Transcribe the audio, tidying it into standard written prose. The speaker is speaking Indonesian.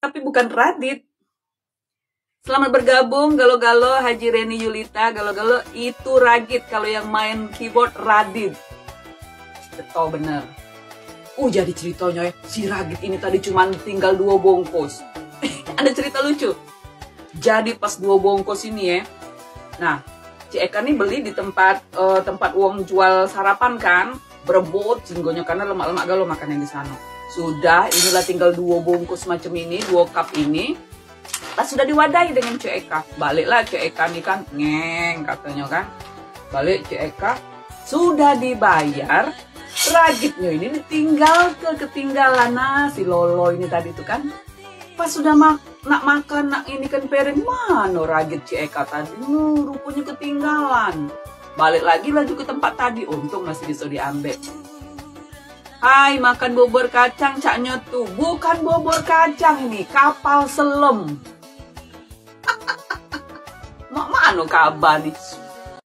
tapi bukan Radit. Selamat bergabung Galo-Galo, Haji Reni Yulita. Galo-Galo itu Ragit, kalau yang main keyboard Radit. Betul bener. Jadi ceritanya ya, si Ragit ini tadi cuma tinggal 2 bungkus. Ada cerita lucu. Jadi pas 2 bungkus ini ya, nah Cik Eka nih beli di tempat uang jual sarapan kan, berebut singgonya karena lemak-lemak Galo makan yang di sana. Sudah, inilah tinggal 2 bungkus macam ini, 2 cup ini. Pas sudah diwadahi dengan Cik Eka, baliklah Cik Eka nih kan, ngeng katanya kan. Balik Cik Eka, sudah dibayar, Ragitnya ini tinggal ketinggalan. Nah, si Lolo ini tadi tuh kan, pas sudah nak makan, nak ini kan piring, mana Ragit Cik Eka tadi, rupanya ketinggalan. Balik lagi lanjut ke tempat tadi, untung masih bisa diambil. Hai, makan bubur kacang caknya tuh. Bukan bubur kacang ini, kapal selam. Mak mana kabar nih?